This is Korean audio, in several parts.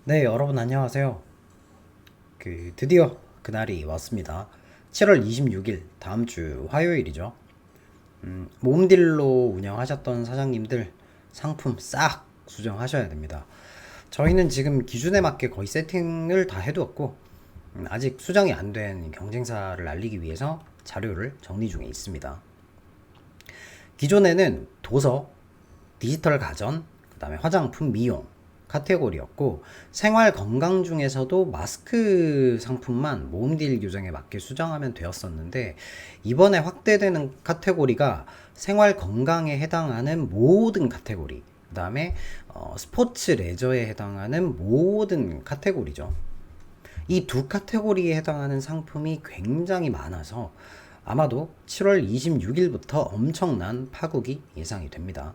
네, 여러분 안녕하세요. 드디어 그날이 왔습니다. 7월 26일 다음 주 화요일이죠. 몸딜로 운영하셨던 사장님들 상품 싹 수정하셔야 됩니다. 저희는 지금 기준에 맞게 거의 세팅을 다 해두었고 아직 수정이 안 된 경쟁사를 알리기 위해서 자료를 정리 중에 있습니다. 기존에는 도서, 디지털 가전, 그다음에 화장품, 미용 카테고리였고 생활 건강 중에서도 마스크 상품만 모음딜 규정에 맞게 수정하면 되었었는데 이번에 확대되는 카테고리가 생활 건강에 해당하는 모든 카테고리 그다음에 스포츠 레저에 해당하는 모든 카테고리죠. 이 두 카테고리에 해당하는 상품이 굉장히 많아서 아마도 7월 26일부터 엄청난 파국이 예상이 됩니다.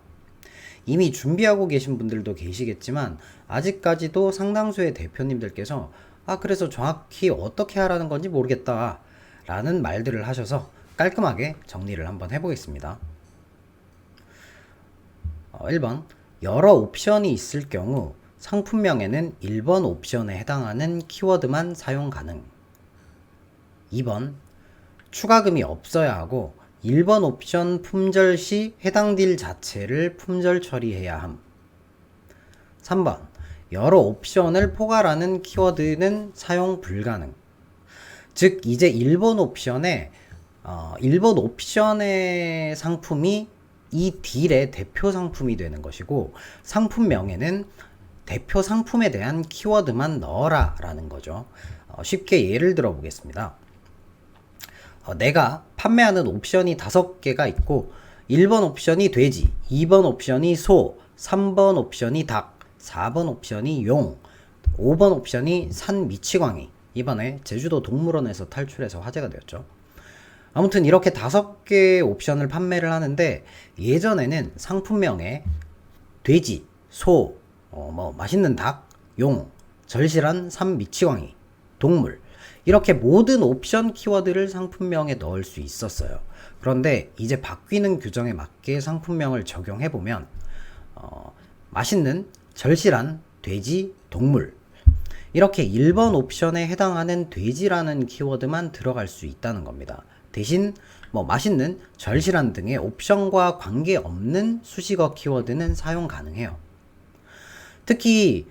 이미 준비하고 계신 분들도 계시겠지만 아직까지도 상당수의 대표님들께서 그래서 정확히 어떻게 하라는 건지 모르겠다 라는 말들을 하셔서 깔끔하게 정리를 한번 해보겠습니다. 1번 여러 옵션이 있을 경우 상품명에는 1번 옵션에 해당하는 키워드만 사용 가능. 2번 추가금이 없어야 하고 1번 옵션 품절 시 해당 딜 자체를 품절 처리해야 함. 3번 여러 옵션을 포괄하는 키워드는 사용 불가능. 즉 이제 1번 옵션의 상품이 이 딜의 대표 상품이 되는 것이고 상품명에는 대표 상품에 대한 키워드만 넣어라 라는 거죠. 쉽게 예를 들어 보겠습니다. 내가 판매하는 옵션이 5개가 있고 1번 옵션이 돼지, 2번 옵션이 소, 3번 옵션이 닭, 4번 옵션이 용, 5번 옵션이 산 미치광이. 이번에 제주도 동물원에서 탈출해서 화제가 되었죠. 아무튼 이렇게 5개의 옵션을 판매를 하는데 예전에는 상품명에 돼지, 소, 맛있는 닭, 용, 절실한 산 미치광이, 동물 이렇게 모든 옵션 키워드를 상품명에 넣을 수 있었어요. 그런데 이제 바뀌는 규정에 맞게 상품명을 적용해보면 맛있는, 절실한, 돼지, 동물 이렇게 1번 옵션에 해당하는 돼지라는 키워드만 들어갈 수 있다는 겁니다. 대신 맛있는, 절실한 등의 옵션과 관계없는 수식어 키워드는 사용 가능해요. 특히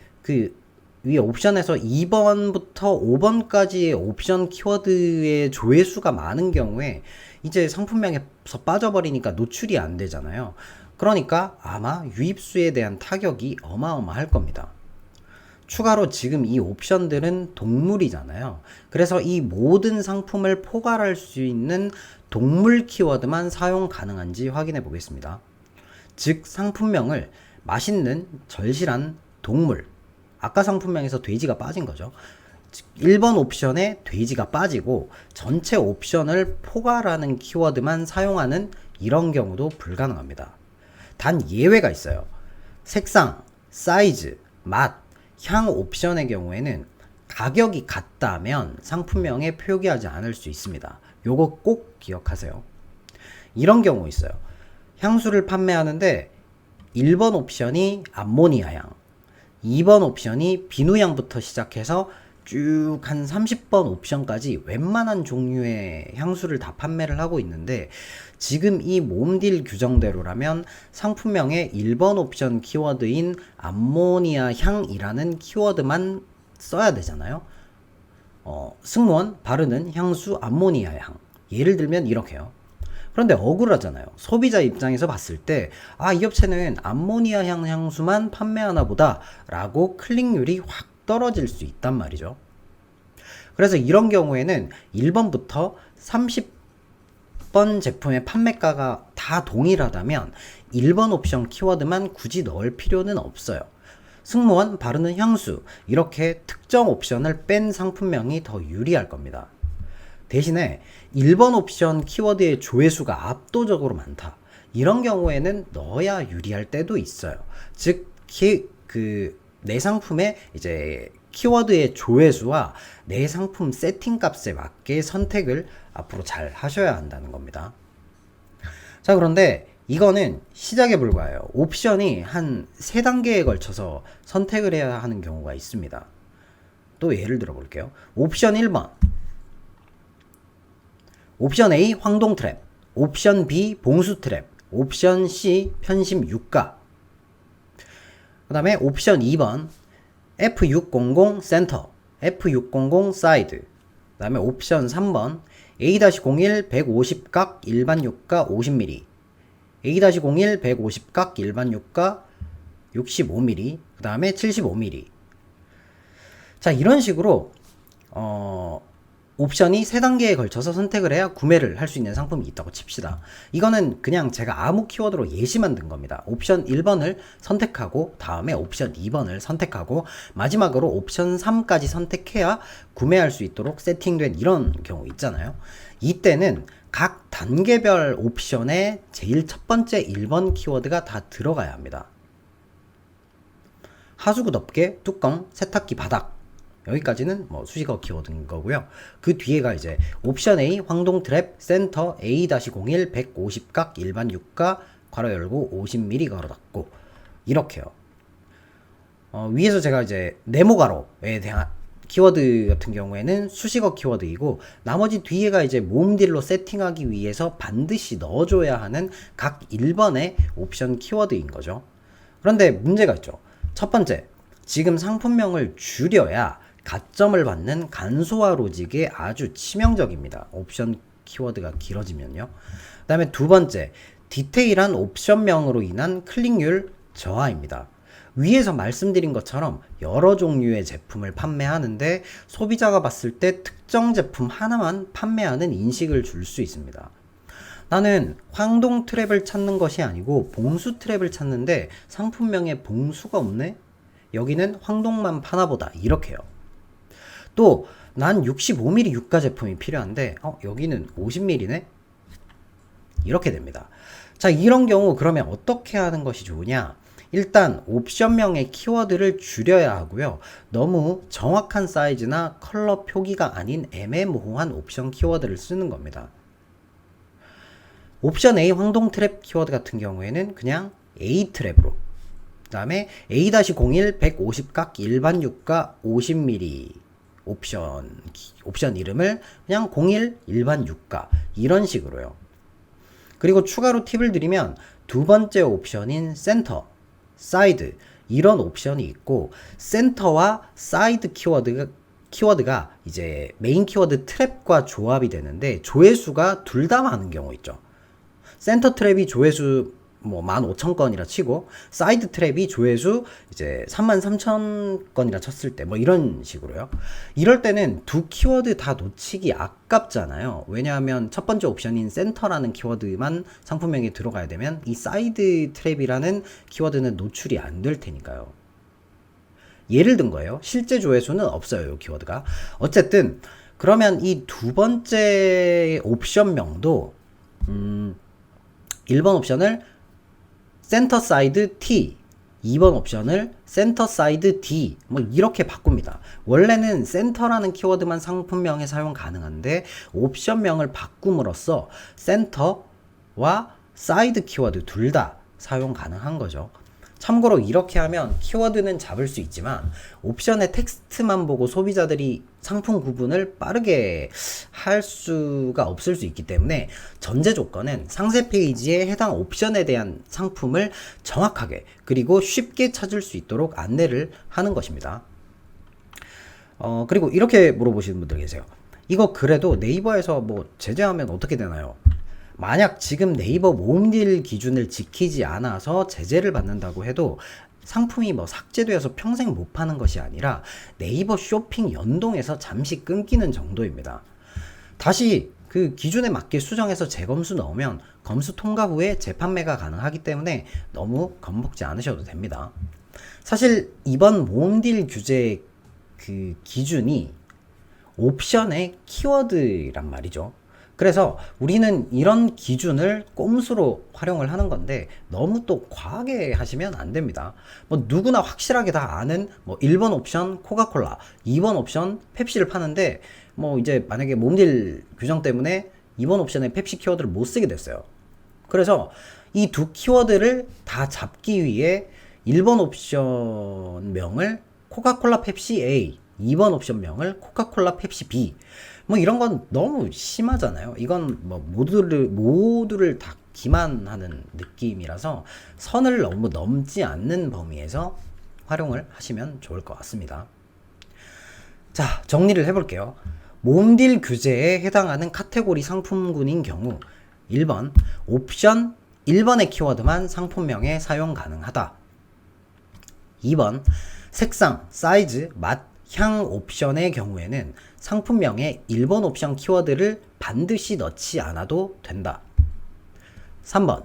위에 옵션에서 2번부터 5번까지의 옵션 키워드의 조회수가 많은 경우에 이제 상품명에서 빠져버리니까 노출이 안 되잖아요. 그러니까 아마 유입수에 대한 타격이 어마어마할 겁니다. 추가로 지금 이 옵션들은 동물이잖아요. 그래서 이 모든 상품을 포괄할 수 있는 동물 키워드만 사용 가능한지 확인해 보겠습니다. 즉 상품명을 맛있는, 절실한, 동물 아까 상품명에서 돼지가 빠진 거죠. 1번 옵션에 돼지가 빠지고 전체 옵션을 포괄하는 키워드만 사용하는 이런 경우도 불가능합니다. 단 예외가 있어요. 색상, 사이즈, 맛, 향 옵션의 경우에는 가격이 같다면 상품명에 표기하지 않을 수 있습니다. 요거 꼭 기억하세요. 이런 경우 있어요. 향수를 판매하는데 1번 옵션이 암모니아 향, 2번 옵션이 비누향부터 시작해서 쭉 한 30번 옵션까지 웬만한 종류의 향수를 다 판매를 하고 있는데 지금 이 몸딜 규정대로라면 상품명에 1번 옵션 키워드인 암모니아 향이라는 키워드만 써야 되잖아요. 승무원 바르는 향수 암모니아 향. 예를 들면 이렇게요. 그런데 억울하잖아요. 소비자 입장에서 봤을 때, 이 업체는 암모니아 향 향수만 판매하나 보다 라고 클릭률이 확 떨어질 수 있단 말이죠. 그래서 이런 경우에는 1번부터 30번 제품의 판매가가 다 동일하다면 1번 옵션 키워드만 굳이 넣을 필요는 없어요. 승무원 바르는 향수 이렇게 특정 옵션을 뺀 상품명이 더 유리할 겁니다. 대신에 1번 옵션 키워드의 조회수가 압도적으로 많다. 이런 경우에는 넣어야 유리할 때도 있어요. 즉, 내 상품의 이제 키워드의 조회수와 내 상품 세팅 값에 맞게 선택을 앞으로 잘 하셔야 한다는 겁니다. 자, 그런데 이거는 시작에 불과해요. 옵션이 한 3단계에 걸쳐서 선택을 해야 하는 경우가 있습니다. 또 예를 들어 볼게요. 옵션 1번. 옵션 A 황동 트랩, 옵션 B 봉수 트랩, 옵션 C 편심 유가. 그 다음에 옵션 2번 F600 센터, F600 사이드. 그 다음에 옵션 3번 A-01 150각 일반 유가 50mm, A-01 150각 일반 유가 65mm, 그 다음에 75mm. 자, 이런 식으로 옵션이 3단계에 걸쳐서 선택을 해야 구매를 할 수 있는 상품이 있다고 칩시다. 이거는 그냥 제가 아무 키워드로 예시 만든 겁니다. 옵션 1번을 선택하고 다음에 옵션 2번을 선택하고 마지막으로 옵션 3까지 선택해야 구매할 수 있도록 세팅된 이런 경우 있잖아요. 이때는 각 단계별 옵션에 제일 첫 번째 1번 키워드가 다 들어가야 합니다. 하수구 덮개, 뚜껑, 세탁기 바닥. 여기까지는 뭐 수식어 키워드인 거고요. 그 뒤에가 이제 옵션 A 황동 트랩 센터 A-01 150각 일반 유가 괄호 열고 50mm 괄호 닫고 이렇게요. 위에서 제가 이제 네모 괄호에 대한 키워드 같은 경우에는 수식어 키워드이고 나머지 뒤에가 이제 모음딜로 세팅하기 위해서 반드시 넣어줘야 하는 각 1번의 옵션 키워드인 거죠. 그런데 문제가 있죠. 첫 번째, 지금 상품명을 줄여야 가점을 받는 간소화 로직에 아주 치명적입니다. 옵션 키워드가 길어지면요. 그 다음에 두 번째, 디테일한 옵션명으로 인한 클릭률 저하입니다. 위에서 말씀드린 것처럼 여러 종류의 제품을 판매하는데 소비자가 봤을 때 특정 제품 하나만 판매하는 인식을 줄 수 있습니다. 나는 황동 트랩을 찾는 것이 아니고 봉수 트랩을 찾는데 상품명에 봉수가 없네? 여기는 황동만 파나보다. 이렇게요. 또 난 65mm 유가 제품이 필요한데 여기는 50mm네? 이렇게 됩니다. 자, 이런 경우 그러면 어떻게 하는 것이 좋으냐? 일단 옵션명의 키워드를 줄여야 하고요. 너무 정확한 사이즈나 컬러 표기가 아닌 애매모호한 옵션 키워드를 쓰는 겁니다. 옵션 A 황동 트랩 키워드 같은 경우에는 그냥 A 트랩으로, 그 다음에 A-01 150각 일반 유가 50mm 옵션 이름을 그냥 01 일반 유가 이런 식으로요. 그리고 추가로 팁을 드리면 두 번째 옵션인 센터, 사이드 이런 옵션이 있고 센터와 사이드 키워드가 이제 메인 키워드 트랩과 조합이 되는데 조회수가 둘 다 많은 경우 있죠. 센터 트랩이 조회수 뭐 15,000건이라 치고 사이드 트랩이 조회수 이제 33,000건이라 쳤을 때 뭐 이런 식으로요. 이럴 때는 두 키워드 다 놓치기 아깝잖아요. 왜냐하면 첫 번째 옵션인 센터라는 키워드만 상품명에 들어가야 되면 이 사이드 트랩이라는 키워드는 노출이 안 될 테니까요. 예를 든 거예요. 실제 조회수는 없어요, 이 키워드가. 어쨌든 그러면 이 두 번째 옵션명도 1번 옵션을 센터 사이드 T, 2번 옵션을 센터 사이드 D 뭐 이렇게 바꿉니다. 원래는 센터라는 키워드만 상품명에 사용 가능한데 옵션명을 바꿈으로써 센터와 사이드 키워드 둘 다 사용 가능한 거죠. 참고로 이렇게 하면 키워드는 잡을 수 있지만 옵션의 텍스트만 보고 소비자들이 상품 구분을 빠르게 할 수가 없을 수 있기 때문에 전제 조건은 상세 페이지에 해당 옵션에 대한 상품을 정확하게 그리고 쉽게 찾을 수 있도록 안내를 하는 것입니다. 그리고 이렇게 물어보시는 분들 계세요. 이거 그래도 네이버에서 뭐 제재하면 어떻게 되나요? 만약 지금 네이버 모음딜 기준을 지키지 않아서 제재를 받는다고 해도 상품이 뭐 삭제되어서 평생 못 파는 것이 아니라 네이버 쇼핑 연동해서 잠시 끊기는 정도입니다. 다시 그 기준에 맞게 수정해서 재검수 넣으면 검수 통과 후에 재판매가 가능하기 때문에 너무 겁먹지 않으셔도 됩니다. 사실 이번 모음딜 규제 그 기준이 옵션의 키워드란 말이죠. 그래서 우리는 이런 기준을 꼼수로 활용을 하는 건데 너무 또 과하게 하시면 안 됩니다. 뭐 누구나 확실하게 다 아는 뭐 1번 옵션 코카콜라, 2번 옵션 펩시를 파는데 뭐 이제 만약에 모음딜 규정 때문에 2번 옵션에 펩시 키워드를 못 쓰게 됐어요. 그래서 이 두 키워드를 다 잡기 위해 1번 옵션명을 코카콜라 펩시 A, 2번 옵션명을 코카콜라 펩시 B. 뭐 이런 건 너무 심하잖아요. 이건 뭐 모두를 다 기만하는 느낌이라서 선을 너무 넘지 않는 범위에서 활용을 하시면 좋을 것 같습니다. 자, 정리를 해볼게요. 몸딜 규제에 해당하는 카테고리 상품군인 경우 1번 옵션 1번의 키워드만 상품명에 사용 가능하다. 2번 색상, 사이즈, 맛, 향 옵션의 경우에는 상품명에 1번 옵션 키워드를 반드시 넣지 않아도 된다. 3번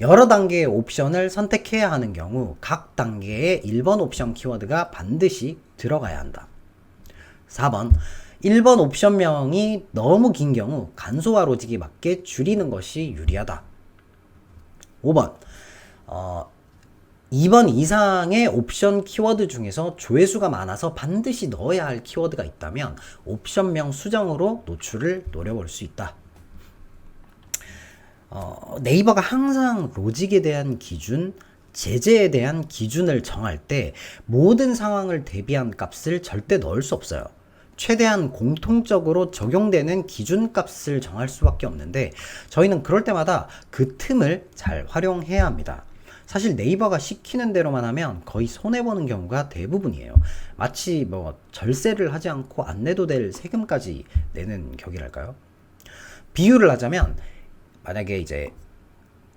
여러 단계의 옵션을 선택해야 하는 경우 각 단계의 1번 옵션 키워드가 반드시 들어가야 한다. 4번 1번 옵션명이 너무 긴 경우 간소화 로직에 맞게 줄이는 것이 유리하다. 5번 2번 이상의 옵션 키워드 중에서 조회수가 많아서 반드시 넣어야 할 키워드가 있다면 옵션명 수정으로 노출을 노려볼 수 있다. 네이버가 항상 로직에 대한 기준, 제재에 대한 기준을 정할 때 모든 상황을 대비한 값을 절대 넣을 수 없어요. 최대한 공통적으로 적용되는 기준값을 정할 수밖에 없는데 저희는 그럴 때마다 그 틈을 잘 활용해야 합니다. 사실 네이버가 시키는 대로만 하면 거의 손해보는 경우가 대부분이에요. 마치 뭐 절세를 하지 않고 안 내도 될 세금까지 내는 격이랄까요? 비유를 하자면 만약에 이제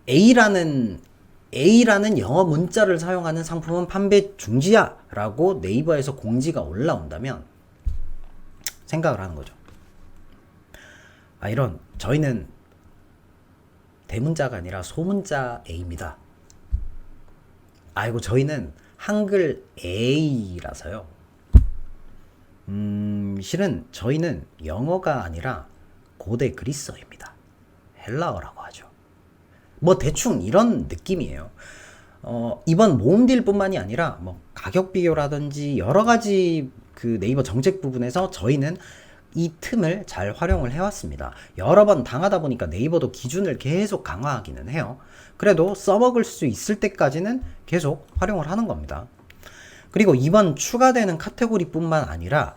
A라는 영어 문자를 사용하는 상품은 판매 중지야 라고 네이버에서 공지가 올라온다면 생각을 하는 거죠. 이런 저희는 대문자가 아니라 소문자 A입니다. 이거 저희는 한글 A라서요. 실은 저희는 영어가 아니라 고대 그리스어입니다. 헬라어라고 하죠. 뭐 대충 이런 느낌이에요. 이번 모음딜 뿐만이 아니라 뭐 가격 비교라든지 여러 가지 그 네이버 정책 부분에서 저희는 이 틈을 잘 활용을 해왔습니다. 여러 번 당하다 보니까 네이버도 기준을 계속 강화하기는 해요. 그래도 써먹을 수 있을 때까지는 계속 활용을 하는 겁니다. 그리고 이번 추가되는 카테고리 뿐만 아니라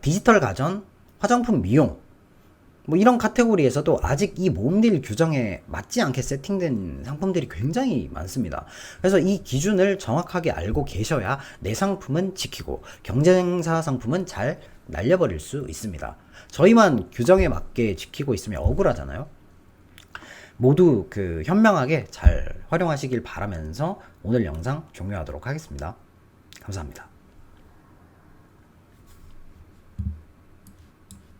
디지털 가전, 화장품 미용 뭐 이런 카테고리에서도 아직 이 모음딜 규정에 맞지 않게 세팅된 상품들이 굉장히 많습니다. 그래서 이 기준을 정확하게 알고 계셔야 내 상품은 지키고 경쟁사 상품은 잘 날려버릴 수 있습니다. 저희만 규정에 맞게 지키고 있으면 억울하잖아요. 모두 현명하게 잘 활용하시길 바라면서 오늘 영상 종료하도록 하겠습니다. 감사합니다.